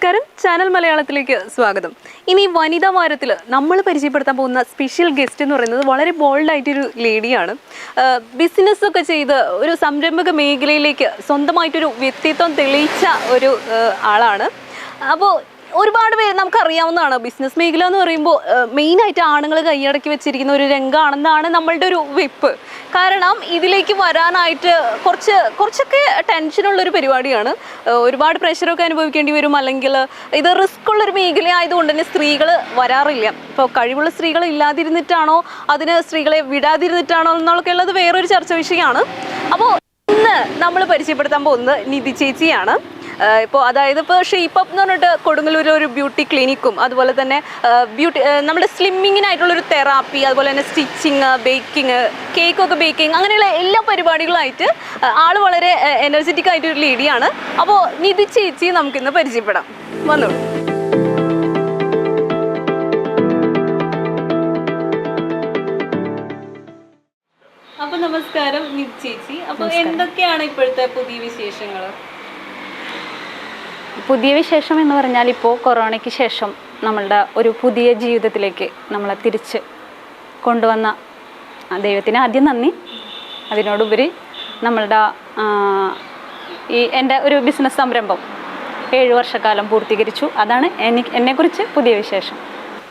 നമസ്കാരം, ചാനൽ മലയാളത്തിലേക്ക് സ്വാഗതം. ഇനി വനിതാ വാരത്തിൽ നമ്മൾ പരിചയപ്പെടുത്താൻ പോകുന്ന സ്പെഷ്യൽ ഗസ്റ്റ് എന്ന് പറയുന്നത് വളരെ ബോൾഡായിട്ടൊരു ലേഡിയാണ്. ബിസിനസ്സൊക്കെ ചെയ്ത് ഒരു സംരംഭക മേഖലയിലേക്ക് സ്വന്തമായിട്ടൊരു വ്യക്തിത്വം തെളിയിച്ച ഒരു ആളാണ്. അപ്പോൾ ഒരുപാട് പേര് നമുക്കറിയാവുന്നതാണ്, ബിസിനസ് മേഖല എന്ന് പറയുമ്പോൾ മെയിനായിട്ട് ആണുങ്ങൾ കൈയടക്കി വെച്ചിരിക്കുന്ന ഒരു രംഗമാണെന്നാണ് നമ്മളുടെ ഒരു വെപ്പ്. കാരണം ഇതിലേക്ക് വരാനായിട്ട് കുറച്ചൊക്കെ ടെൻഷനുള്ളൊരു പരിപാടിയാണ്. ഒരുപാട് പ്രഷറൊക്കെ അനുഭവിക്കേണ്ടി വരും, അല്ലെങ്കിൽ ഇത് റിസ്ക് ഉള്ളൊരു മേഖല ആയതുകൊണ്ട് തന്നെ സ്ത്രീകൾ വരാറില്ല. ഇപ്പോൾ കഴിവുള്ള സ്ത്രീകൾ ഇല്ലാതിരുന്നിട്ടാണോ, അതിന് സ്ത്രീകളെ വിടാതിരുന്നിട്ടാണോ എന്നൊക്കെ ഉള്ളത് വേറൊരു ചർച്ച വിഷയമാണ്. അപ്പോൾ ഇന്ന് നമ്മൾ പരിചയപ്പെടുത്താൻ പോകുന്നത് നിധി ചേച്ചിയാണ്. ഇപ്പോൾ ഷേപ്പ് അപ്പ് എന്ന് പറഞ്ഞിട്ട് കൊടുങ്ങല്ലൂർ ഒരു ബ്യൂട്ടി ക്ലിനിക്കും, അതുപോലെ തന്നെ നമ്മുടെ സ്ലിമ്മിങ്ങിനായിട്ടുള്ളൊരു തെറാപ്പി, അതുപോലെ തന്നെ സ്റ്റിച്ചിങ്, ബേക്കിങ്, കേക്കൊക്കെ ബേക്കിങ്, അങ്ങനെയുള്ള എല്ലാ പരിപാടികളായിട്ട് ആൾ വളരെ എനർജറ്റിക് ആയിട്ടൊരു ലേഡിയാണ്. അപ്പോൾ നിധി ചേച്ചി നമുക്കിന്ന് പരിചയപ്പെടാം. വന്നോളൂ. അപ്പോൾ നമസ്കാരം നിധി ചേച്ചി. അപ്പോൾ എന്തൊക്കെയാണ് ഇപ്പോഴത്തെ പുതിയ വിശേഷങ്ങൾ? പുതിയ വിശേഷം എന്ന് പറഞ്ഞാൽ, ഇപ്പോൾ കൊറോണയ്ക്ക് ശേഷം നമ്മളുടെ ഒരു പുതിയ ജീവിതത്തിലേക്ക് നമ്മളെ തിരിച്ച് കൊണ്ടുവന്ന ദൈവത്തിന് ആദ്യം നന്ദി. അതിനോടുപരി നമ്മളുടെ എൻ്റെ ഒരു ബിസിനസ് സംരംഭം 7 വർഷക്കാലം പൂർത്തീകരിച്ചു. അതാണ് എന്നെക്കുറിച്ച് പുതിയ വിശേഷം.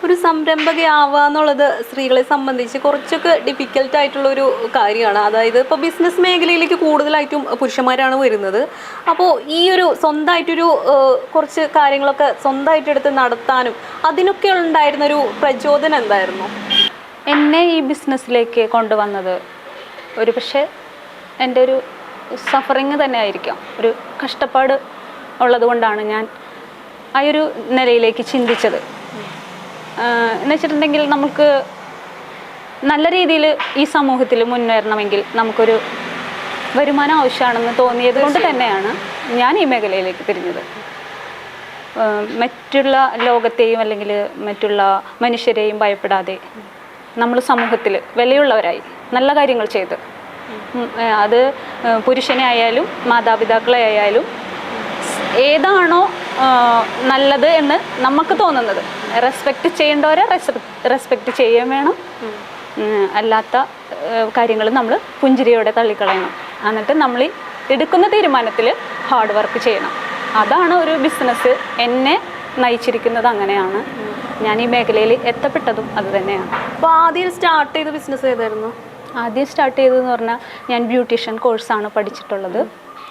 ഒരു സംരംഭകയാവുക എന്നുള്ളത് സ്ത്രീകളെ സംബന്ധിച്ച് കുറച്ചൊക്കെ ഡിഫിക്കൽട്ട് ആയിട്ടുള്ളൊരു കാര്യമാണ്. അതായത് ഇപ്പോൾ ബിസിനസ് മേഖലയിലേക്ക് കൂടുതലായിട്ടും പുരുഷന്മാരാണ് വരുന്നത്. അപ്പോൾ ഈ ഒരു സ്വന്തമായിട്ടൊരു കുറച്ച് കാര്യങ്ങളൊക്കെ സ്വന്തമായിട്ടെടുത്ത് നടത്താനും അതിനൊക്കെ ഉണ്ടായിരുന്നൊരു പ്രചോദനം എന്തായിരുന്നു? എന്നെ ഈ ബിസിനസ്സിലേക്ക് കൊണ്ടുവന്നത് ഒരു പക്ഷേ എൻ്റെ ഒരു സഫറിങ് തന്നെ ആയിരിക്കാം. ഒരു കഷ്ടപ്പാട് ഉള്ളത് കൊണ്ടാണ് ഞാൻ ആ ഒരു നിലയിലേക്ക് ചിന്തിച്ചത്. എന്ന് വെച്ചിട്ടുണ്ടെങ്കിൽ, നമുക്ക് നല്ല രീതിയിൽ ഈ സമൂഹത്തിൽ മുന്നേറണമെങ്കിൽ നമുക്കൊരു വരുമാനം ആവശ്യമാണെന്ന് തോന്നിയത് കൊണ്ട് തന്നെയാണ് ഞാൻ ഈ മേഖലയിലേക്ക് തിരിഞ്ഞത്. മറ്റുള്ള ലോകത്തെയും അല്ലെങ്കിൽ മറ്റുള്ള മനുഷ്യരെയും ഭയപ്പെടാതെ നമ്മൾ സമൂഹത്തിൽ വിലയുള്ളവരായി നല്ല കാര്യങ്ങൾ ചെയ്ത്, അത് പുരുഷനെ ആയാലും മാതാപിതാക്കളെ ആയാലും ഏതാണോ നല്ലത് എന്ന് നമുക്ക് തോന്നുന്നത്, റെസ്പെക്റ്റ് ചെയ്യേണ്ടവരെ റെസ്പെക്റ്റ് ചെയ്യാൻ വേണം. അല്ലാത്ത കാര്യങ്ങൾ നമ്മൾ പുഞ്ചിരിയോടെ തള്ളിക്കളയണം. എന്നിട്ട് നമ്മൾ എടുക്കുന്ന തീരുമാനത്തിൽ ഹാർഡ് വർക്ക് ചെയ്യണം. അതാണ് ഒരു ബിസിനസ് എന്നെ നയിച്ചിരിക്കുന്നത്. അങ്ങനെയാണ് ഞാൻ ഈ മേഖലയിൽ എത്തപ്പെട്ടതും അത് തന്നെയാണ്. അപ്പോൾ ആദ്യം സ്റ്റാർട്ട് ചെയ്ത ബിസിനസ് ഏതായിരുന്നു? ആദ്യം സ്റ്റാർട്ട് ചെയ്തതെന്ന് പറഞ്ഞാൽ, ഞാൻ ബ്യൂട്ടീഷ്യൻ കോഴ്സാണ് പഠിച്ചിട്ടുള്ളത്.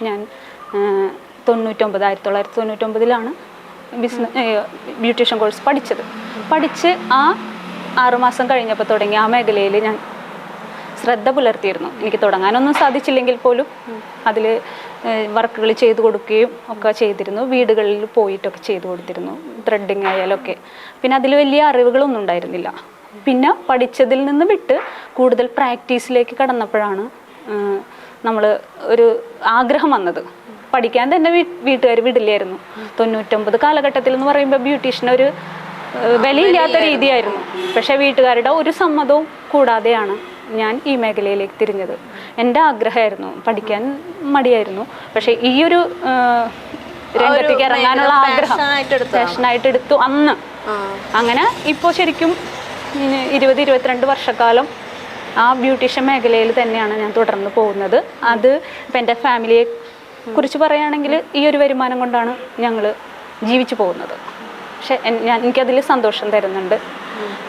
ഞാൻ 1999 ബ്യൂട്ടീഷ്യൻ കോഴ്സ് പഠിച്ച് ആ 6 മാസം കഴിഞ്ഞപ്പോൾ തുടങ്ങി ആ മേഖലയിൽ ഞാൻ ശ്രദ്ധ പുലർത്തിയിരുന്നു. എനിക്ക് തുടങ്ങാനൊന്നും സാധിച്ചില്ലെങ്കിൽ പോലും അതിൽ വർക്കുകൾ ചെയ്തു കൊടുക്കുകയും ഒക്കെ ചെയ്തിരുന്നു. വീടുകളിൽ പോയിട്ടൊക്കെ ചെയ്തു കൊടുത്തിരുന്നു, ത്രെഡിങ് ആയാലൊക്കെ. പിന്നെ അതിൽ വലിയ അറിവുകളൊന്നും ഉണ്ടായിരുന്നില്ല. പിന്നെ പഠിച്ചതിൽ നിന്ന് വിട്ട് കൂടുതൽ പ്രാക്ടീസിലേക്ക് കടന്നപ്പോഴാണ് നമ്മൾ ഒരു ആഗ്രഹം വന്നത്. പഠിക്കാൻ തന്നെ വീട്ടുകാർ വിടില്ലായിരുന്നു. 99 കാലഘട്ടത്തിൽ എന്ന് പറയുമ്പോൾ ബ്യൂട്ടീഷ്യൻ ഒരു വിലയില്ലാത്ത രീതിയായിരുന്നു. പക്ഷേ വീട്ടുകാരുടെ ഒരു സമ്മതവും കൂടാതെയാണ് ഞാൻ ഈ മേഖലയിലേക്ക് തിരിഞ്ഞത്. എൻ്റെ ആഗ്രഹമായിരുന്നു, പഠിക്കാൻ മടിയായിരുന്നു. പക്ഷേ ഈ ഒരു രംഗത്തേക്ക് ഇറങ്ങാനുള്ള ആഗ്രഹം പാഷനായിട്ട് എടുത്തു അന്ന്. അങ്ങനെ ഇപ്പോൾ ശരിക്കും 20-22 വർഷക്കാലം ആ ബ്യൂട്ടീഷ്യൻ മേഖലയിൽ തന്നെയാണ് ഞാൻ തുടർന്ന് പോകുന്നത്. അത് ഇപ്പം എൻ്റെ ഫാമിലിയെ കുറിച്ച് പറയുകയാണെങ്കിൽ, ഈ ഒരു വരുമാനം കൊണ്ടാണ് ഞങ്ങൾ ജീവിച്ചു പോകുന്നത്. പക്ഷെ എനിക്കതിൽ സന്തോഷം തരുന്നുണ്ട്.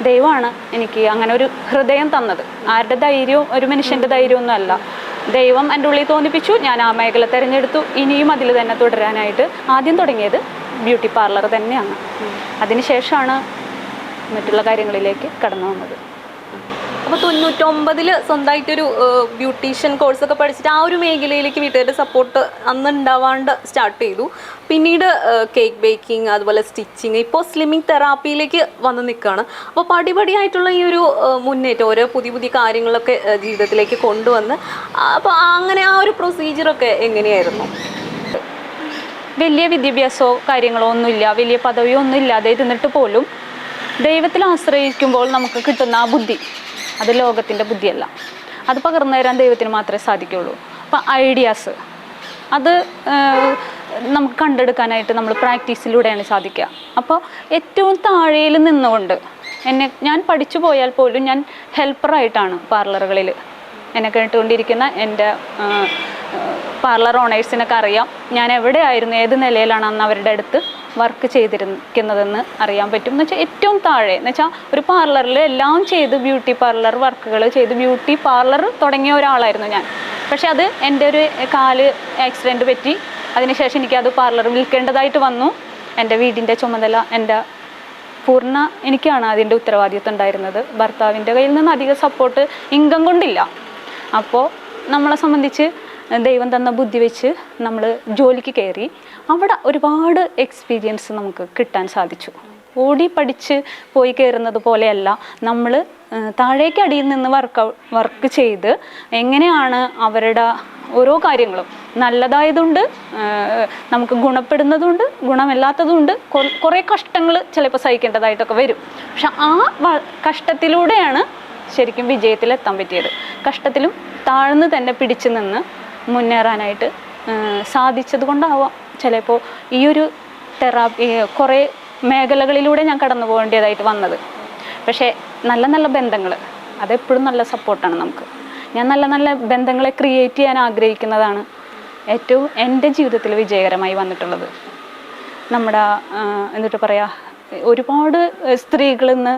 ദൈവമാണ് എനിക്ക് അങ്ങനെ ഒരു ഹൃദയം തന്നത്. ആരുടെ ധൈര്യവും, ഒരു മനുഷ്യൻ്റെ ധൈര്യമൊന്നും അല്ല. ദൈവം എൻ്റെ ഉള്ളിൽ തോന്നിപ്പിച്ചു. ഞാൻ ആ മേഖല തിരഞ്ഞെടുത്തു. ഇനിയും അതിൽ തന്നെ തുടരാനായിട്ട് ആദ്യം തുടങ്ങിയത് ബ്യൂട്ടി പാർലർ തന്നെയാണ്. അതിനുശേഷമാണ് മറ്റുള്ള കാര്യങ്ങളിലേക്ക് കടന്നു വന്നത്. അപ്പോൾ 99 സ്വന്തമായിട്ടൊരു ബ്യൂട്ടീഷ്യൻ കോഴ്സൊക്കെ പഠിച്ചിട്ട് ആ ഒരു മേഖലയിലേക്ക് വീട്ടുകാരുടെ സപ്പോർട്ട് അന്ന് ഉണ്ടാവാണ്ട് സ്റ്റാർട്ട് ചെയ്തു. പിന്നീട് കേക്ക് ബേക്കിംഗ്, അതുപോലെ സ്റ്റിച്ചിങ്, ഇപ്പോൾ സ്ലിമ്മിങ് തെറാപ്പിയിലേക്ക് വന്ന് നിൽക്കുകയാണ്. അപ്പോൾ പടിപടിയായിട്ടുള്ള ഈ ഒരു മുന്നേറ്റം, ഓരോ പുതിയ കാര്യങ്ങളൊക്കെ ജീവിതത്തിലേക്ക് കൊണ്ടുവന്ന്, അപ്പോൾ അങ്ങനെ ആ ഒരു പ്രൊസീജിയറൊക്കെ എങ്ങനെയായിരുന്നു? വലിയ വിദ്യാഭ്യാസമോ കാര്യങ്ങളോ ഒന്നുമില്ല, വലിയ പദവിയോ ഒന്നും ഇല്ലാതെ ഇരുന്നിട്ട് പോലും ദൈവത്തിൽ ആശ്രയിക്കുമ്പോൾ നമുക്ക് കിട്ടുന്ന ആ ബുദ്ധി, അത് ലോകത്തിൻ്റെ ബുദ്ധിയല്ല. അത് പകർന്നു തരാൻ ദൈവത്തിന് മാത്രമേ സാധിക്കുകയുള്ളൂ. അപ്പം ഐഡിയാസ്, അത് നമുക്ക് കണ്ടെടുക്കാനായിട്ട് നമ്മൾ പ്രാക്ടീസിലൂടെയാണ് സാധിക്കുക. അപ്പോൾ ഏറ്റവും താഴേയിൽ നിന്നുകൊണ്ട് ഞാൻ പഠിച്ചു പോയാൽ പോലും ഞാൻ ഹെൽപ്പറായിട്ടാണ് പാർലറുകളിൽ എന്നെ കേട്ടുകൊണ്ടിരിക്കുന്ന എൻ്റെ പാർലർ ഓണേഴ്സിനൊക്കെ അറിയാം ഞാൻ എവിടെയായിരുന്നു, ഏത് നിലയിലാണ് അന്ന് അവരുടെ അടുത്ത് വർക്ക് ചെയ്തിരിക്കുന്നതെന്ന് അറിയാൻ പറ്റും. എന്ന് വെച്ചാൽ ഏറ്റവും താഴെ എന്ന് വെച്ചാൽ ഒരു പാർലറിൽ എല്ലാം ചെയ്ത് ബ്യൂട്ടി പാർലർ വർക്കുകൾ ചെയ്ത് ബ്യൂട്ടി പാർലർ തുടങ്ങിയ ഒരാളായിരുന്നു ഞാൻ. പക്ഷെ അത് എൻ്റെ ഒരു കാല് ആക്സിഡൻറ്റ് പറ്റി. അതിനുശേഷം എനിക്കത് പാർലർ വിൽക്കേണ്ടതായിട്ട് വന്നു. എൻ്റെ വീടിൻ്റെ ചുമതല എനിക്കാണ് അതിൻ്റെ ഉത്തരവാദിത്വം ഉണ്ടായിരുന്നത്. ഭർത്താവിൻ്റെ കയ്യിൽ നിന്ന് അധിക സപ്പോർട്ട് ഇൻകം കൊണ്ടില്ല. അപ്പോൾ നമ്മളെ സംബന്ധിച്ച് ദൈവം തന്ന ബുദ്ധി വെച്ച് നമ്മൾ ജോലിക്ക് കയറി. അവിടെ ഒരുപാട് എക്സ്പീരിയൻസ് നമുക്ക് കിട്ടാൻ സാധിച്ചു. ഓടി പഠിച്ച് പോയി കയറുന്നത് പോലെയല്ല, നമ്മൾ താഴേക്ക് അടിയിൽ നിന്ന് വർക്ക് ചെയ്ത് എങ്ങനെയാണ് അവരുടെ ഓരോ കാര്യങ്ങളും നല്ലതായതുണ്ട്, നമുക്ക് ഗുണപ്പെടുന്നതുണ്ട്, ഗുണമില്ലാത്തതുണ്ട്. കുറേ കഷ്ടങ്ങൾ ചിലപ്പോൾ സഹിക്കേണ്ടതായിട്ടൊക്കെ വരും. പക്ഷെ ആ കഷ്ടത്തിലൂടെയാണ് ശരിക്കും വിജയത്തിലെത്താൻ പറ്റിയത്. കഷ്ടത്തിലും താഴ്ന്ന് തന്നെ പിടിച്ചു നിന്ന് മുന്നേറാനായിട്ട് സാധിച്ചത് കൊണ്ടാവാം ചിലപ്പോൾ ഈ ഒരു തെറാപ്പി കുറേ മേഖലകളിലൂടെ ഞാൻ കടന്നു പോകേണ്ടതായിട്ട് വന്നത്. പക്ഷേ നല്ല നല്ല ബന്ധങ്ങൾ അതെപ്പോഴും നല്ല സപ്പോർട്ടാണ് നമുക്ക്. ഞാൻ നല്ല നല്ല ബന്ധങ്ങളെ ക്രിയേറ്റ് ചെയ്യാൻ ആഗ്രഹിക്കുന്നതാണ് ഏറ്റവും എൻ്റെ ജീവിതത്തിൽ വിജയകരമായി വന്നിട്ടുള്ളത്. നമ്മുടെ എന്നിട്ട് പറയുക, ഒരുപാട് സ്ത്രീകളിൽ നിന്ന്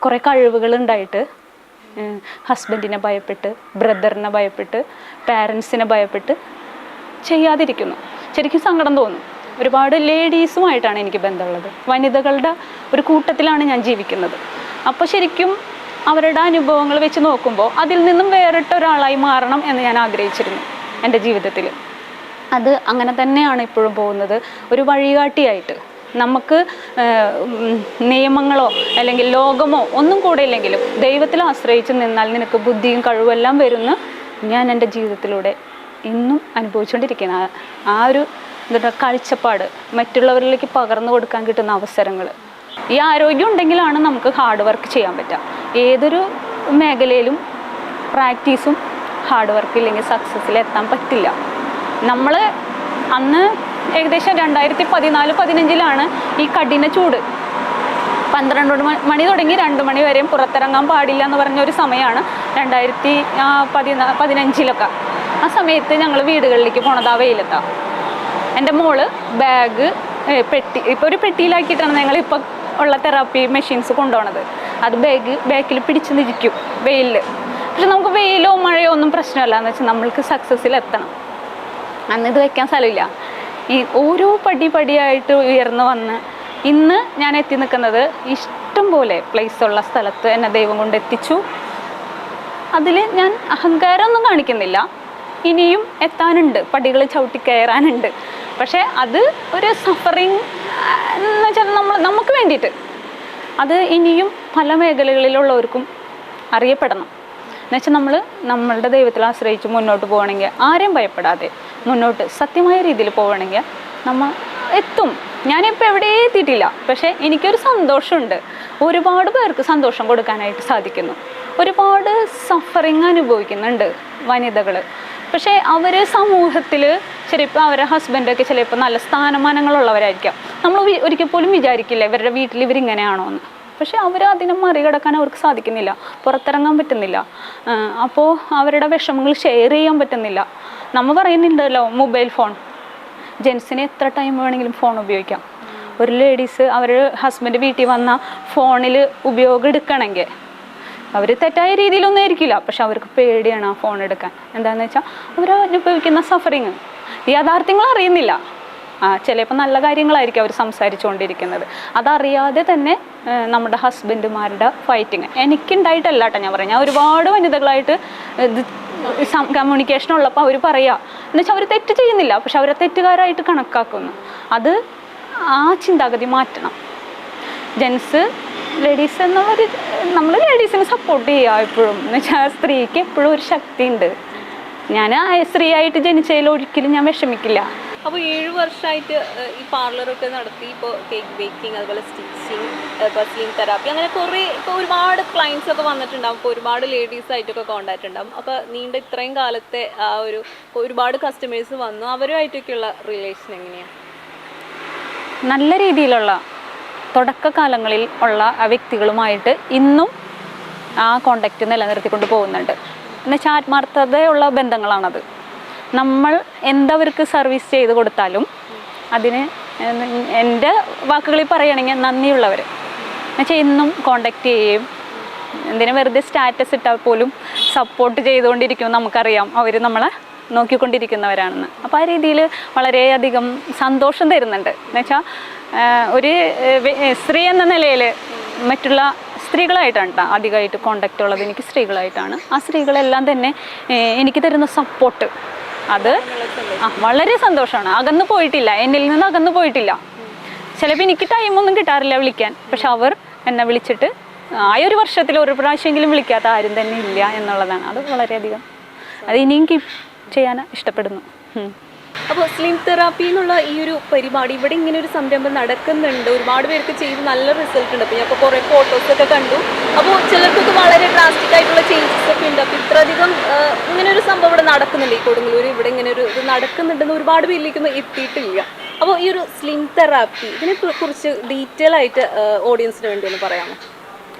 കുറേ കഴിവുകളുണ്ടായിട്ട് ഹസ്ബൻഡിനെ ഭയപ്പെട്ട്, ബ്രദറിനെ ഭയപ്പെട്ട്, പാരൻസിനെ ഭയപ്പെട്ട് ചെയ്യാതിരിക്കുന്നു. ശരിക്കും സങ്കടം തോന്നും. ഒരുപാട് ലേഡീസുമായിട്ടാണ് എനിക്ക് ബന്ധമുള്ളത്. വനിതകളുടെ ഒരു കൂട്ടത്തിലാണ് ഞാൻ ജീവിക്കുന്നത്. അപ്പോൾ ശരിക്കും അവരുടെ അനുഭവങ്ങൾ വെച്ച് നോക്കുമ്പോൾ അതിൽ നിന്നും വേറിട്ട ഒരാളായി മാറണം എന്ന് ഞാൻ ആഗ്രഹിച്ചിരുന്നു എൻ്റെ ജീവിതത്തിൽ. അത് അങ്ങനെ തന്നെയാണ് ഇപ്പോഴും പോകുന്നത്. ഒരു വഴികാട്ടിയായിട്ട് നമുക്ക് നിയമങ്ങളോ അല്ലെങ്കിൽ ലോകമോ ഒന്നും കൂടെ ഇല്ലെങ്കിലും ദൈവത്തിൽ ആശ്രയിച്ച് നിന്നാൽ നിനക്ക് ബുദ്ധിയും കഴിവുമെല്ലാം വരുന്ന ഞാൻ എൻ്റെ ജീവിതത്തിലൂടെ ഇന്നും അനുഭവിച്ചുകൊണ്ടിരിക്കുന്ന ആ ഒരു കാഴ്ചപ്പാട് മറ്റുള്ളവരിലേക്ക് പകർന്നു കൊടുക്കാൻ കിട്ടുന്ന അവസരങ്ങൾ. ഈ ആരോഗ്യം ഉണ്ടെങ്കിലാണ് നമുക്ക് ഹാർഡ് വർക്ക് ചെയ്യാൻ പറ്റുക. ഏതൊരു മേഖലയിലും പ്രാക്ടീസും ഹാർഡ് വർക്ക് ഇല്ലെങ്കിൽ സക്സസ്സിലെത്താൻ പറ്റില്ല. നമ്മൾ അന്ന് ഏകദേശം 2014-15 ഈ കഠിന ചൂട് 12 മണി തുടങ്ങി 2 മണി വരെയും പുറത്തിറങ്ങാൻ പാടില്ല എന്ന് പറഞ്ഞൊരു സമയമാണ് 2015 ആ സമയത്ത് ഞങ്ങൾ വീടുകളിലേക്ക് പോണത് ആ വെയിലെത്താം. എൻ്റെ മോള് ബാഗ് പെട്ടി ഇപ്പോൾ ഒരു പെട്ടിയിലാക്കിയിട്ടാണ് ഞങ്ങളിപ്പോൾ ഉള്ള തെറാപ്പി മെഷീൻസ് കൊണ്ടുപോകണത്. അത് ബാക്കിൽ പിടിച്ച് നിൽക്കും വെയിലിൽ. പക്ഷെ നമുക്ക് വെയിലോ മഴയോ ഒന്നും പ്രശ്നമല്ല. എന്ന് വെച്ചാൽ നമ്മൾക്ക് സക്സസ്സിലെത്തണം. അന്ന് ഇത് വയ്ക്കാൻ സ്ഥലമില്ല. ഈ ഓരോ പടിയായിട്ട് ഉയർന്നു വന്ന് ഇന്ന് ഞാൻ എത്തി നിൽക്കുന്നത് ഇഷ്ടം പോലെ പ്ലേസുള്ള സ്ഥലത്ത് എന്നെ ദൈവം കൊണ്ട് എത്തിച്ചു. അതിൽ ഞാൻ അഹങ്കാരമൊന്നും കാണിക്കുന്നില്ല. ഇനിയും എത്താനുണ്ട്, പടികൾ ചവിട്ടി കയറാനുണ്ട്. പക്ഷേ അത് ഒരു സഫറിങ് എന്ന് വെച്ചാൽ നമുക്ക് വേണ്ടിയിട്ട് അത് ഇനിയും പല മേഖലകളിലുള്ളവർക്കും അറിയപ്പെടണം. എന്നുവെച്ചാൽ നമ്മളുടെ ദൈവത്തിൽ ആശ്രയിച്ച് മുന്നോട്ട് പോകണമെങ്കിൽ ആരെയും ഭയപ്പെടാതെ മുന്നോട്ട് സത്യമായ രീതിയിൽ പോകണമെങ്കിൽ നമ്മൾ എത്തും. ഞാനിപ്പോൾ എവിടെയും എത്തിയിട്ടില്ല, പക്ഷേ എനിക്കൊരു സന്തോഷമുണ്ട്. ഒരുപാട് പേർക്ക് സന്തോഷം കൊടുക്കാനായിട്ട് സാധിക്കുന്നു. ഒരുപാട് സഫറിങ് അനുഭവിക്കുന്നുണ്ട് വനിതകൾ. പക്ഷേ അവർ സമൂഹത്തിൽ ചിലപ്പോൾ അവരുടെ ഹസ്ബൻഡൊക്കെ ചിലപ്പോൾ നല്ല സ്ഥാനമാനങ്ങളുള്ളവരായിരിക്കാം. നമ്മൾ ഒരിക്കൽ പോലും വിചാരിക്കില്ല ഇവരുടെ വീട്ടിൽ ഇവരിങ്ങനെയാണോ എന്ന്. പക്ഷെ അവർ അതിനെ മറികടക്കാൻ അവർക്ക് സാധിക്കുന്നില്ല, പുറത്തിറങ്ങാൻ പറ്റുന്നില്ല. അപ്പോൾ അവരുടെ വിഷമങ്ങൾ ഷെയർ ചെയ്യാൻ പറ്റുന്നില്ല. നമ്മൾ പറയുന്നുണ്ടല്ലോ മൊബൈൽ ഫോൺ, ജെൻസിന് എത്ര ടൈം വേണമെങ്കിലും ഫോൺ ഉപയോഗിക്കാം. ഒരു ലേഡീസ് അവർ ഹസ്ബൻഡ് വീട്ടിൽ വന്ന ഫോണിൽ ഉപയോഗം എടുക്കണമെങ്കിൽ അവർ തെറ്റായ രീതിയിലൊന്നും ആയിരിക്കില്ല, പക്ഷെ അവർക്ക് പേടിയാണ് ആ ഫോൺ എടുക്കാൻ. എന്താണെന്ന് വെച്ചാൽ അവർ അനുഭവിക്കുന്ന സഫറിങ് യാഥാർത്ഥ്യങ്ങൾ അറിയുന്നില്ല. ചിലപ്പോൾ നല്ല കാര്യങ്ങളായിരിക്കും അവർ സംസാരിച്ചുകൊണ്ടിരിക്കുന്നത്. അതറിയാതെ തന്നെ നമ്മുടെ ഹസ്ബൻഡുമാരുടെ ഫൈറ്റിങ് എനിക്കുണ്ടായിട്ടല്ല കേട്ടോ ഞാൻ പറയാം. ഞാൻ ഒരുപാട് വനിതകളായിട്ട് കമ്മ്യൂണിക്കേഷൻ ഉള്ളപ്പോൾ അവർ പറയുക എന്ന് വെച്ചാൽ അവർ തെറ്റ് ചെയ്യുന്നില്ല, പക്ഷെ അവരെ തെറ്റുകാരായിട്ട് കണക്കാക്കുന്നു. അത് ആ ചിന്താഗതി മാറ്റണം. ജെൻസ് ലേഡീസ് എന്നുള്ളൊരു നമ്മൾ ലേഡീസിനെ സപ്പോർട്ട് ചെയ്യുക എപ്പോഴും. എന്ന് വെച്ചാൽ സ്ത്രീക്ക് എപ്പോഴും ഒരു ശക്തി ഉണ്ട്. ഞാൻ സ്ത്രീയായിട്ട് ജനിച്ചതിൽ ഒരിക്കലും ഞാൻ വിഷമിക്കില്ല. അപ്പോൾ 7 വർഷമായിട്ട് ഈ പാർലറൊക്കെ നടത്തി, ഇപ്പോൾ കേക്ക് ബേക്കിംഗ്, അതുപോലെ സ്റ്റിച്ചിങ്, ഇപ്പോൾ സ്ലിം തെറാപ്പി, അങ്ങനെ കുറേ ഇപ്പോൾ ഒരുപാട് ക്ലയൻസ് ഒക്കെ വന്നിട്ടുണ്ടാകും. ഇപ്പോൾ ഒരുപാട് ലേഡീസ് ആയിട്ടൊക്കെ കോണ്ടാക്ട് ഉണ്ടാകും. അപ്പോൾ നീണ്ട ഇത്രയും കാലത്തെ ആ ഒരു ഒരുപാട് കസ്റ്റമേഴ്സ് വന്നു, അവരുമായിട്ടൊക്കെയുള്ള റിലേഷൻ എങ്ങനെയാണ്? നല്ല രീതിയിലുള്ള തുടക്കകാലങ്ങളിൽ ഉള്ള ആ വ്യക്തികളുമായിട്ട് ഇന്നും ആ കോണ്ടാക്റ്റ് നിലനിർത്തിക്കൊണ്ട് പോകുന്നുണ്ട്. എന്നുവെച്ചാൽ ആത്മാർത്ഥതയുള്ള ബന്ധങ്ങളാണത്. നമ്മൾ എന്തവർക്ക് സർവീസ് ചെയ്ത് കൊടുത്താലും അതിന് എൻ്റെ വാക്കുകളിൽ പറയുകയാണെങ്കിൽ നന്ദിയുള്ളവർ എന്നുവെച്ചാൽ ഇന്നും കോണ്ടാക്ട് ചെയ്യുകയും എന്തിനും വെറുതെ സ്റ്റാറ്റസ് ഇട്ടാൽ പോലും സപ്പോർട്ട് ചെയ്തുകൊണ്ടിരിക്കും. നമുക്കറിയാം അവർ നമ്മളെ നോക്കിക്കൊണ്ടിരിക്കുന്നവരാണെന്ന്. അപ്പോൾ ആ രീതിയിൽ വളരെയധികം സന്തോഷം തരുന്നുണ്ട്. എന്നുവെച്ചാൽ ഒരു സ്ത്രീ എന്ന നിലയിൽ മറ്റുള്ള സ്ത്രീകളായിട്ടാണ് കേട്ടോ അധികമായിട്ട് കോണ്ടാക്റ്റ് ഉള്ളത്. എനിക്ക് സ്ത്രീകളായിട്ടാണ്. ആ സ്ത്രീകളെല്ലാം തന്നെ എനിക്ക് തരുന്ന സപ്പോർട്ട് അത് വളരെ സന്തോഷമാണ്. അകന്നു പോയിട്ടില്ല, എന്നിൽ നിന്ന് അകന്നു പോയിട്ടില്ല. ചിലപ്പോൾ എനിക്ക് ടൈമൊന്നും കിട്ടാറില്ല വിളിക്കാൻ, പക്ഷെ അവർ എന്നെ വിളിച്ചിട്ട് ആ ഒരു വർഷത്തിൽ ഒരു പ്രാവശ്യമെങ്കിലും വിളിക്കാത്ത ആരും തന്നെ ഇല്ല എന്നുള്ളതാണ്. അത് വളരെയധികം അത് ഇനിയും കീപ്പ് ചെയ്യാൻ ഇഷ്ടപ്പെടുന്നു. അപ്പോൾ സ്ലിം തെറാപ്പി എന്നുള്ള ഈ ഒരു പരിപാടി ഇവിടെ ഇങ്ങനെ ഒരു സംരംഭം നടക്കുന്നുണ്ട്. ഒരുപാട് പേർക്ക് ചെയ്ത് നല്ല റിസൾട്ട് ഉണ്ട്. അപ്പോൾ ഞാൻ ഇപ്പോൾ കുറേ ഫോട്ടോസൊക്കെ കണ്ടു. അപ്പോൾ ചിലർക്കൊക്കെ വളരെ ഡ്രാസ്റ്റിക് ആയിട്ടുള്ള ചേഞ്ചസ് ഒക്കെ ഉണ്ട്. അപ്പോൾ ഇത്രയധികം ഇങ്ങനെ ഒരു സംഭവം ഇവിടെ നടക്കുന്നില്ല. ഈ കൊടുങ്ങല്ലൂർ ഇവിടെ ഇങ്ങനെ ഒരു ഇത് നടക്കുന്നുണ്ടെന്ന് ഒരുപാട് പേരിലേക്കൊന്നും എത്തിയിട്ടില്ല. അപ്പോൾ ഈ ഒരു സ്ലിം തെറാപ്പി ഇതിനെ കുറിച്ച് ഡീറ്റെയിൽ ആയിട്ട് ഓഡിയൻസിന് വേണ്ടി ഒന്ന് പറയാമോ?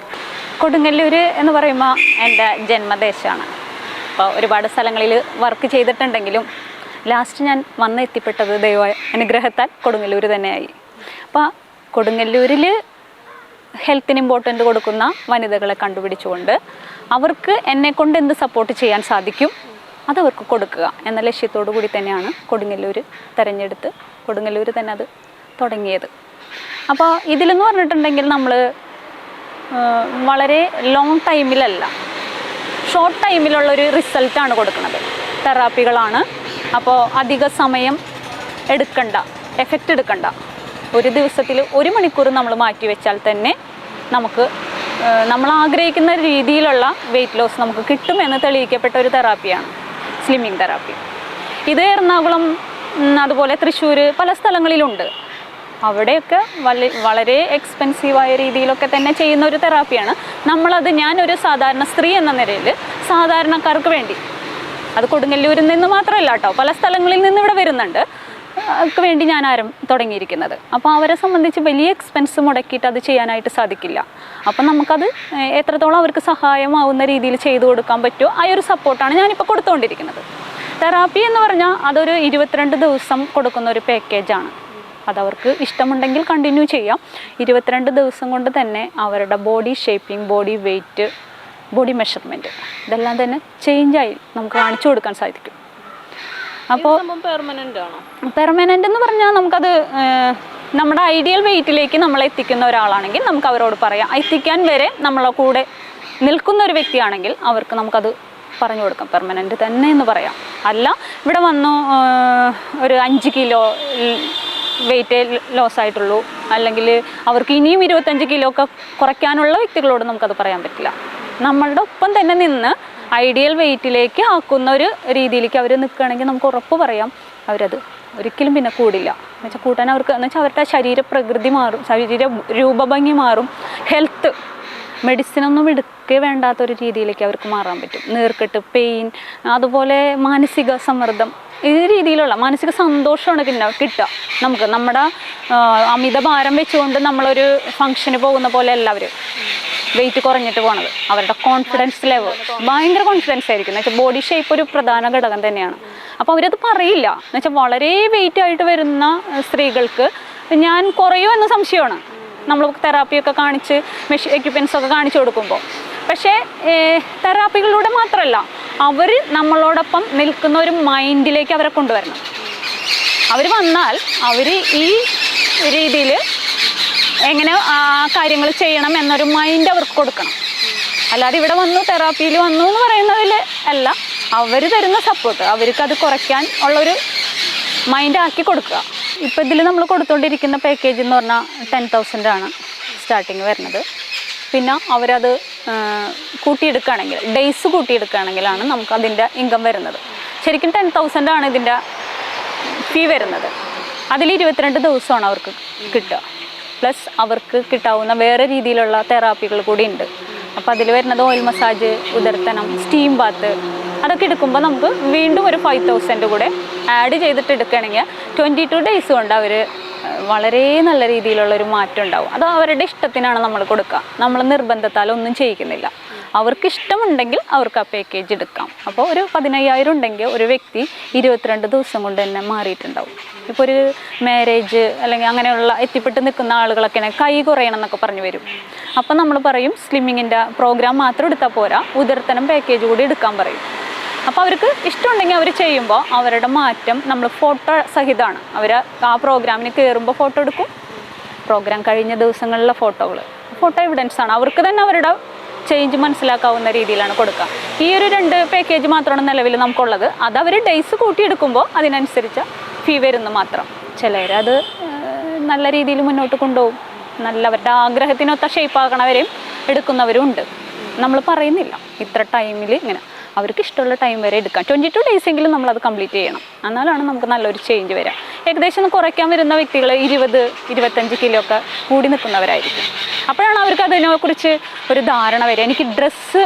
കൊടുങ്ങല്ലൂർ എന്ന് പറയുമ്പോൾ എൻ്റെ ജന്മദേശമാണ്. അപ്പോൾ ഒരുപാട് സ്ഥലങ്ങളിൽ വർക്ക് ചെയ്തിട്ടുണ്ടെങ്കിലും ലാസ്റ്റ് ഞാൻ വന്ന് എത്തിപ്പെട്ടത് ദൈവ അനുഗ്രഹത്താൽ കൊടുങ്ങല്ലൂർ തന്നെയായി. അപ്പോൾ കൊടുങ്ങല്ലൂരിൽ ഹെൽത്തിന് ഇമ്പോർട്ടൻ്റ് കൊടുക്കുന്ന വനിതകളെ കണ്ടുപിടിച്ചുകൊണ്ട് അവർക്ക് എന്നെക്കൊണ്ട് എന്ത് സപ്പോർട്ട് ചെയ്യാൻ സാധിക്കും അതവർക്ക് കൊടുക്കുക എന്ന ലക്ഷ്യത്തോടു കൂടി തന്നെയാണ് കൊടുങ്ങല്ലൂർ തിരഞ്ഞെടുത്ത് കൊടുങ്ങല്ലൂർ തന്നെ അത് തുടങ്ങിയത്. അപ്പോൾ ഇതിലെന്ന് പറഞ്ഞിട്ടുണ്ടെങ്കിൽ നമ്മൾ വളരെ ലോങ് ടൈമിലല്ല, ഷോർട്ട് ടൈമിലുള്ളൊരു റിസൾട്ടാണ് കൊടുക്കുന്നത്. തെറാപ്പികളാണ്. അപ്പോൾ അധിക സമയം എടുക്കണ്ട, എഫക്റ്റ് എടുക്കണ്ട. ഒരു ദിവസത്തിൽ 1 മണിക്കൂർ നമ്മൾ മാറ്റി വെച്ചാൽ തന്നെ നമുക്ക് നമ്മൾ ആഗ്രഹിക്കുന്ന രീതിയിലുള്ള വെയിറ്റ് ലോസ് നമുക്ക് കിട്ടുമെന്ന് തെളിയിക്കപ്പെട്ട ഒരു തെറാപ്പിയാണ് സ്ലിമ്മിങ് തെറാപ്പി. ഇത് എറണാകുളം അതുപോലെ തൃശ്ശൂർ പല സ്ഥലങ്ങളിലുണ്ട്. അവിടെയൊക്കെ വളരെ എക്സ്പെൻസീവായ രീതിയിലൊക്കെ തന്നെ ചെയ്യുന്ന ഒരു തെറാപ്പിയാണ്. ഞാനൊരു സാധാരണ സ്ത്രീ എന്ന നിലയിൽ സാധാരണക്കാർക്ക് വേണ്ടി, അത് കൊടുങ്ങല്ലൂരിൽ നിന്ന് മാത്രമല്ല കേട്ടോ, പല സ്ഥലങ്ങളിൽ നിന്ന് ഇവിടെ വരുന്നുണ്ട് ക്ക് വേണ്ടി ഞാൻ തുടങ്ങിയിരിക്കുന്നത്. അപ്പോൾ അവരെ സംബന്ധിച്ച് വലിയ എക്സ്പെൻസ് മുടക്കിയിട്ട് അത് ചെയ്യാനായിട്ട് സാധിക്കില്ല. അപ്പം നമുക്കത് എത്രത്തോളം അവർക്ക് സഹായമാവുന്ന രീതിയിൽ ചെയ്തു കൊടുക്കാൻ പറ്റുമോ ആ ഒരു സപ്പോർട്ടാണ് ഞാനിപ്പോൾ കൊടുത്തുകൊണ്ടിരിക്കുന്നത്. തെറാപ്പി എന്ന് പറഞ്ഞാൽ അതൊരു 22 ദിവസം കൊടുക്കുന്ന ഒരു പാക്കേജാണ്. അതവർക്ക് ഇഷ്ടമുണ്ടെങ്കിൽ കണ്ടിന്യൂ ചെയ്യാം. 22 ദിവസം കൊണ്ട് തന്നെ അവരുടെ body shaping, body weight, body measurement ഇതെല്ലാം തന്നെ ചേഞ്ചായി നമുക്ക് കാണിച്ചു കൊടുക്കാൻ സാധിക്കും. അപ്പോൾ പെർമനൻ്റ് എന്ന് പറഞ്ഞാൽ നമുക്കത് നമ്മുടെ ഐഡിയൽ വെയ്റ്റിലേക്ക് നമ്മളെ എത്തിക്കുന്ന ഒരാളാണെങ്കിൽ നമുക്ക് അവരോട് പറയാം. എത്തിക്കാൻ വരെ നമ്മളെ കൂടെ നിൽക്കുന്ന ഒരു വ്യക്തിയാണെങ്കിൽ അവർക്ക് നമുക്കത് പറഞ്ഞു കൊടുക്കാം പെർമനൻ്റ് തന്നെ എന്ന് പറയാം. അല്ല ഇവിടെ വന്നു ഒരു 5 കിലോ വെയിറ്റ് ലോസ് ആയിട്ടുള്ളൂ, അല്ലെങ്കിൽ അവർക്ക് ഇനിയും 25 കിലോ ഒക്കെ കുറയ്ക്കാനുള്ള വ്യക്തികളോട് നമുക്കത് പറയാൻ പറ്റില്ല. നമ്മളുടെ ഒപ്പം തന്നെ നിന്ന് ഐഡിയൽ വെയ്റ്റിലേക്ക് ആക്കുന്ന ഒരു രീതിയിലേക്ക് അവർ നിൽക്കുകയാണെങ്കിൽ നമുക്ക് ഉറപ്പ് പറയാം അവരത് ഒരിക്കലും പിന്നെ കൂടില്ല. എന്നുവെച്ചാൽ കൂട്ടാൻ അവർക്ക് എന്നുവെച്ചാൽ അവരുടെ ശരീരപ്രകൃതി മാറും, ശരീര രൂപഭംഗി മാറും, ഹെൽത്ത് മെഡിസിനൊന്നും എടുക്കേ വേണ്ടാത്തൊരു രീതിയിലേക്ക് അവർക്ക് മാറാൻ പറ്റും. നീർക്കെട്ട്, പെയിൻ, അതുപോലെ മാനസിക സമ്മർദ്ദം, ഈ രീതിയിലുള്ള മാനസിക സന്തോഷമാണ് പിന്നെ കിട്ടുക നമുക്ക്. നമ്മുടെ അമിത ഭാരം വെച്ചുകൊണ്ട് നമ്മളൊരു ഫംഗ്ഷന് പോകുന്ന പോലെ എല്ലാവരും വെയിറ്റ് കുറഞ്ഞിട്ട് പോണത്. അവരുടെ കോൺഫിഡൻസ് ലെവൽ ഭയങ്കര കോൺഫിഡൻസ് ആയിരിക്കും. എന്ന് വെച്ചാൽ ബോഡി ഷേപ്പ് ഒരു പ്രധാന ഘടകം തന്നെയാണ്. അപ്പോൾ അവരത് പറയില്ല. എന്ന് വെച്ചാൽ വളരെ വെയിറ്റ് ആയിട്ട് വരുന്ന സ്ത്രീകൾക്ക് ഞാൻ കുറയോ എന്ന സംശയമാണ് നമ്മൾ തെറാപ്പിയൊക്കെ കാണിച്ച് എക്യുപ്മെൻറ്റ്സ് ഒക്കെ കാണിച്ചു കൊടുക്കുമ്പോൾ. പക്ഷേ തെറാപ്പികളിലൂടെ മാത്രമല്ല, അവർ നമ്മളോടൊപ്പം നിൽക്കുന്ന ഒരു മൈൻഡിലേക്ക് അവരെ കൊണ്ടുവരണം. അവർ വന്നാൽ അവർ ഈ രീതിയിൽ എങ്ങനെ ആ കാര്യങ്ങൾ ചെയ്യണം എന്നൊരു മൈൻഡ് അവർക്ക് കൊടുക്കണം. അല്ലാതെ ഇവിടെ വന്നു തെറാപ്പിയിൽ വന്നു എന്ന് പറയുന്നതിൽ അല്ല, അവർ തരുന്ന സപ്പോർട്ട് അവർക്കത് കുറയ്ക്കാൻ ഉള്ളൊരു മൈൻഡ് ആക്കി കൊടുക്കുക. ഇപ്പോൾ ഇതിൽ നമ്മൾ കൊടുത്തുകൊണ്ടിരിക്കുന്ന പാക്കേജ് എന്ന് പറഞ്ഞാൽ 10,000 ആണ് സ്റ്റാർട്ടിങ് വരുന്നത്. പിന്നെ അവരത് കൂട്ടിയെടുക്കുകയാണെങ്കിൽ, ഡേയ്സ് കൂട്ടിയെടുക്കുകയാണെങ്കിലാണ് നമുക്ക് അതിൻ്റെ ഇൻകം വരുന്നത്. ശരിക്കും 10,000 ആണ് ഇതിൻ്റെ ഫീ വരുന്നത്. അതിൽ 22 ദിവസമാണ് അവർക്ക് കിട്ടുക. പ്ലസ് അവർക്ക് കിട്ടാവുന്ന വേറെ രീതിയിലുള്ള തെറാപ്പികൾ കൂടി ഉണ്ട്. അപ്പോൾ അതിൽ വരുന്നത് ഓയിൽ മസാജ്, ഉദർത്തനം, സ്റ്റീം ബാത്ത്, അതൊക്കെ എടുക്കുമ്പോൾ നമുക്ക് വീണ്ടും ഒരു 5,000 കൂടെ ആഡ് ചെയ്തിട്ട് എടുക്കുകയാണെങ്കിൽ 22 ഡേയ്സ് കൊണ്ട് അവർ വളരെ നല്ല രീതിയിലുള്ളൊരു മാറ്റം ഉണ്ടാവും. അത് അവരുടെ ഇഷ്ടത്തിനാണ് നമ്മൾ കൊടുക്കുക. നമ്മൾ നിർബന്ധത്താൽ ഒന്നും ചെയ്യിക്കുന്നില്ല. അവർക്ക് ഇഷ്ടമുണ്ടെങ്കിൽ അവർക്ക് ആ പാക്കേജ് എടുക്കാം. അപ്പോൾ ഒരു 15,000 ഉണ്ടെങ്കിൽ ഒരു വ്യക്തി 22 ദിവസം കൊണ്ട് തന്നെ മാറിയിട്ടുണ്ടാവും. ഇപ്പോൾ ഒരു മാരേജ് അല്ലെങ്കിൽ അങ്ങനെയുള്ള എത്തിപ്പെട്ട് നിൽക്കുന്ന ആളുകളൊക്കെ കൈ കുറയണം എന്നൊക്കെ പറഞ്ഞു വരും. അപ്പം നമ്മൾ പറയും സ്ലിമ്മിങ്ങിൻ്റെ പ്രോഗ്രാം മാത്രം എടുത്താൽ പോരാ, ഉദർത്തനം പാക്കേജ് കൂടി എടുക്കാൻ പറയും. അപ്പോൾ അവർക്ക് ഇഷ്ടമുണ്ടെങ്കിൽ അവർ ചെയ്യുമ്പോൾ അവരുടെ മാറ്റം നമ്മൾ ഫോട്ടോ സഹിതമാണ്. അവർ ആ പ്രോഗ്രാമിന് കയറുമ്പോൾ ഫോട്ടോ എടുക്കും, പ്രോഗ്രാം കഴിഞ്ഞ ദിവസങ്ങളിലെ ഫോട്ടോ എവിഡൻസാണ്. അവർക്ക് തന്നെ അവരുടെ ചേഞ്ച് മനസ്സിലാക്കാവുന്ന രീതിയിലാണ് കൊടുക്കുക. ഈ ഒരു 2 പാക്കേജ് മാത്രമാണ് നിലവിൽ നമുക്കുള്ളത്. അത് അവർ ഡേയ്സ് കൂട്ടിയെടുക്കുമ്പോൾ അതിനനുസരിച്ച് ഫീ വരുന്നു മാത്രം. ചിലരത് നല്ല രീതിയിൽ മുന്നോട്ട് കൊണ്ടുപോകും. നല്ല അവരുടെ ആഗ്രഹത്തിനൊത്ത ഷേപ്പാക്കണവരെയും എടുക്കുന്നവരും ഉണ്ട്. നമ്മൾ പറയുന്നില്ല ഇത്ര ടൈമിൽ ഇങ്ങനെ, അവർക്ക് ഇഷ്ടമുള്ള ടൈം വരെ എടുക്കാം. 22 ഡേയ്സെങ്കിലും നമ്മളത് കംപ്ലീറ്റ് ചെയ്യണം. എന്നാലാണ് നമുക്ക് നല്ലൊരു ചേഞ്ച് വരിക. ഏകദേശം കുറയ്ക്കാൻ വരുന്ന വ്യക്തികൾ 20-25 കിലോ ഒക്കെ കൂടി നിൽക്കുന്നവരായിരിക്കും. അപ്പോഴാണ് അവർക്ക് അതിനെക്കുറിച്ച് ഒരു ധാരണ വരിക. എനിക്ക് ഡ്രസ്സ്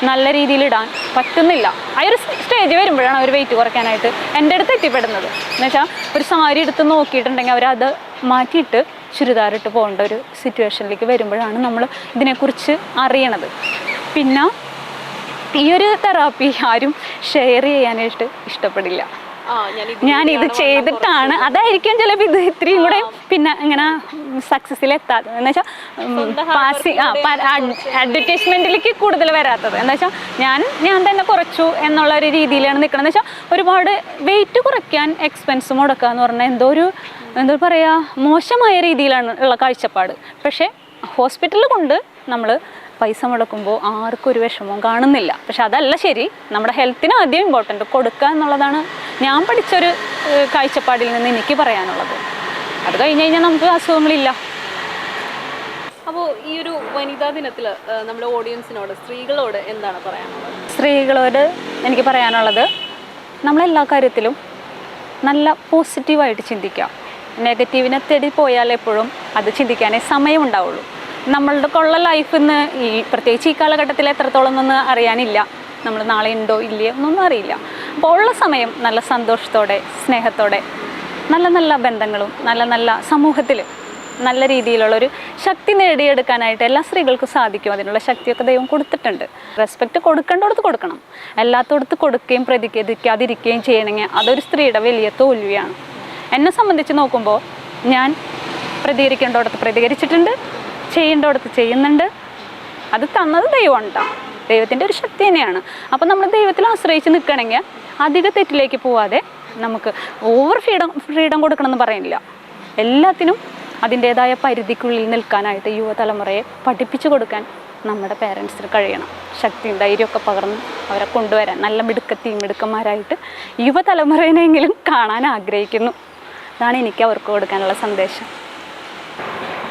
നല്ല രീതിയിൽ ഇടാൻ പറ്റുന്നില്ല. ആ ഒരു സ്റ്റേജ് വരുമ്പോഴാണ് അവർ വെയിറ്റ് കുറയ്ക്കാനായിട്ട് എൻ്റെ അടുത്ത് എത്തിപ്പെടുന്നത്. എന്നുവെച്ചാൽ ഒരു സാരി എടുത്ത് നോക്കിയിട്ടുണ്ടെങ്കിൽ അവരത് മാറ്റിയിട്ട് ചുരിദാറിട്ട് പോകേണ്ട ഒരു സിറ്റുവേഷനിലേക്ക് വരുമ്പോഴാണ് നമ്മൾ ഇതിനെക്കുറിച്ച് അറിയണത്. പിന്നെ ഈ ഒരു തെറാപ്പി ആരും ഷെയർ ചെയ്യാനായിട്ട് ഇഷ്ടപ്പെടില്ല. ഞാനിത് ചെയ്തിട്ടാണ്, അതായിരിക്കും ചിലപ്പോൾ ഇത് ഇത്രയും കൂടെ പിന്നെ ഇങ്ങനെ സക്സസ്സിലെത്താത്തത്. എന്ന് വെച്ചാൽ അഡ്വർടൈസ്മെൻറ്റിലേക്ക് കൂടുതൽ വരാത്തത്. എന്താ വെച്ചാൽ ഞാൻ തന്നെ കുറച്ചു എന്നുള്ള ഒരു രീതിയിലാണ് നിൽക്കുന്നത്. എന്ന് വെച്ചാൽ ഒരുപാട് വെയിറ്റ് കുറയ്ക്കാൻ എക്സ്പെൻസ് മുടക്കുക എന്ന് പറഞ്ഞാൽ എന്താ പറയുക, മോശമായ രീതിയിലാണ് ഉള്ള കാഴ്ചപ്പാട്. പക്ഷേ ഹോസ്പിറ്റലിൽ കൊണ്ട് നമ്മൾ പൈസ മുടക്കുമ്പോൾ ആർക്കും ഒരു വിഷമവും കാണുന്നില്ല. പക്ഷെ അതല്ല ശരി. നമ്മുടെ ഹെൽത്തിന് ആദ്യം ഇമ്പോർട്ടൻ്റ് കൊടുക്കുക എന്നുള്ളതാണ് ഞാൻ പഠിച്ചൊരു കാഴ്ചപ്പാടിൽ നിന്ന് എനിക്ക് പറയാനുള്ളത്. അത് കഴിഞ്ഞ് കഴിഞ്ഞാൽ നമുക്ക് അസുഖങ്ങളില്ല. അപ്പോൾ ഈ ഒരു വനിതാ ദിനത്തിൽ നമ്മുടെ ഓഡിയൻസിനോട്, സ്ത്രീകളോട് എന്താണ് പറയാനുള്ളത്? സ്ത്രീകളോട് എനിക്ക് പറയാനുള്ളത്, നമ്മളെല്ലാ കാര്യത്തിലും നല്ല പോസിറ്റീവായിട്ട് ചിന്തിക്കുക. നെഗറ്റീവിനെ തേടി പോയാൽ എപ്പോഴും അത് ചിന്തിക്കാനേ സമയമുണ്ടാവുള്ളൂ. നമ്മളുടെ കൊള്ള ലൈഫിൽ നിന്ന് പ്രത്യേകിച്ച് ഈ കാലഘട്ടത്തിൽ എത്രത്തോളം ഒന്നും അറിയാനില്ല. നമ്മൾ നാളെ ഉണ്ടോ ഇല്ലയോ എന്നൊന്നും അറിയില്ല. അപ്പോൾ ഉള്ള സമയം നല്ല സന്തോഷത്തോടെ, സ്നേഹത്തോടെ, നല്ല നല്ല ബന്ധങ്ങളും നല്ല സമൂഹത്തിൽ നല്ല രീതിയിലുള്ളൊരു ശക്തി നേടിയെടുക്കാനായിട്ട് എല്ലാ സ്ത്രീകൾക്കും സാധിക്കും. അതിനുള്ള ശക്തിയൊക്കെ ദൈവം കൊടുത്തിട്ടുണ്ട്. റെസ്പെക്റ്റ് കൊടുക്കേണ്ടടുത്ത് കൊടുക്കണം. എല്ലാത്തടത്ത് കൊടുക്കുകയും പ്രതികരിക്കാതിരിക്കുകയും ചെയ്യണമെങ്കിൽ അതൊരു സ്ത്രീയുടെ വലിയ തോൽവിയാണ്. എന്നെ സംബന്ധിച്ച് നോക്കുമ്പോൾ ഞാൻ പ്രതികരിക്കേണ്ടടുത്ത് പ്രതികരിച്ചിട്ടുണ്ട്, ചെയ്യേണ്ടടുത്ത് ചെയ്യുന്നുണ്ട്. അത് തന്നത് ദൈവമാണ് കേട്ടോ. ദൈവത്തിൻ്റെ ഒരു ശക്തി തന്നെയാണ്. അപ്പം നമ്മൾ ദൈവത്തിൽ ആശ്രയിച്ച് നിൽക്കണമെങ്കിൽ അധിക തെറ്റിലേക്ക് പോവാതെ നമുക്ക് ഓവർ ഫ്രീഡം കൊടുക്കണമെന്ന് പറയുന്നില്ല. എല്ലാത്തിനും അതിൻ്റേതായ പരിധിക്കുള്ളിൽ നിൽക്കാനായിട്ട് യുവതലമുറയെ പഠിപ്പിച്ചു കൊടുക്കാൻ നമ്മുടെ പേരൻസിന് കഴിയണം. ശക്തിയും ധൈര്യമൊക്കെ പകർന്ന് അവരെ കൊണ്ടുവരാൻ നല്ല മിടുക്കന്മാരായിട്ട് യുവതലമുറയെങ്കിലും കാണാൻ ആഗ്രഹിക്കുന്നു. അതാണ് എനിക്ക് അവർക്ക് കൊടുക്കാനുള്ള സന്ദേശം.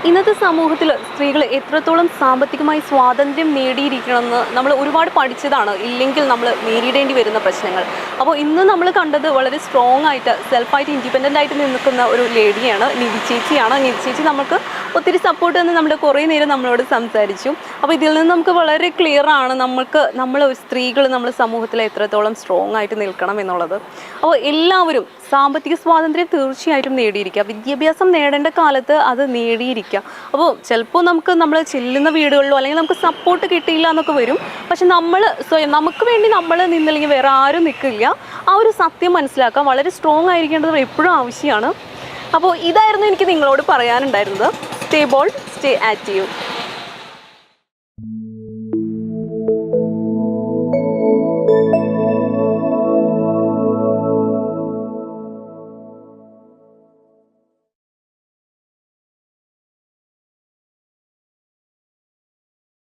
ഇന്നത്തെ സമൂഹത്തിൽ സ്ത്രീകൾ എത്രത്തോളം സാമ്പത്തികമായി സ്വാതന്ത്ര്യം നേടിയിരിക്കണമെന്ന് നമ്മൾ ഒരുപാട് പഠിച്ചതാണ്. ഇല്ലെങ്കിൽ നമ്മൾ നേരിടേണ്ടി വരുന്ന പ്രശ്നങ്ങൾ. അപ്പോൾ ഇന്ന് നമ്മൾ കണ്ടത് വളരെ സ്ട്രോങ് ആയിട്ട് സെൽഫായിട്ട് ഇൻഡിപെൻഡൻ്റ് ആയിട്ട് നിൽക്കുന്ന ഒരു ലേഡിയാണ്, നിധി ചേച്ചിയാണ്. നിധി ചേച്ചി നമുക്ക് ഒത്തിരി സപ്പോർട്ട് തന്ന് നമ്മുടെ കുറേ നേരം നമ്മളോട് സംസാരിച്ചു. അപ്പോൾ ഇതിൽ നിന്ന് നമുക്ക് വളരെ ക്ലിയർ ആണ് നമ്മൾ സ്ത്രീകൾ നമ്മൾ സമൂഹത്തിൽ എത്രത്തോളം സ്ട്രോങ് ആയിട്ട് നിൽക്കണം എന്നുള്ളത്. അപ്പോൾ എല്ലാവരും സാമ്പത്തിക സ്വാതന്ത്ര്യം തീർച്ചയായിട്ടും നേടിയിരിക്കുക. വിദ്യാഭ്യാസം നേടേണ്ട കാലത്ത് അത് നേടിയിരിക്കുക. അപ്പോൾ ചിലപ്പോൾ നമ്മൾ ചെല്ലുന്ന വീടുകളിലോ അല്ലെങ്കിൽ നമുക്ക് സപ്പോർട്ട് കിട്ടിയില്ല എന്നൊക്കെ വരും. പക്ഷെ നമ്മൾ സ്വയം നമുക്ക് വേണ്ടി നമ്മൾ നിന്നില്ലെങ്കിൽ വേറെ ആരും നിൽക്കില്ല. ആ ഒരു സത്യം മനസ്സിലാക്കാൻ വളരെ സ്ട്രോങ് ആയിരിക്കേണ്ടത് എപ്പോഴും ആവശ്യമാണ്. അപ്പോൾ ഇതായിരുന്നു എനിക്ക് നിങ്ങളോട് പറയാനുണ്ടായിരുന്നത്. Stay bold, stay active.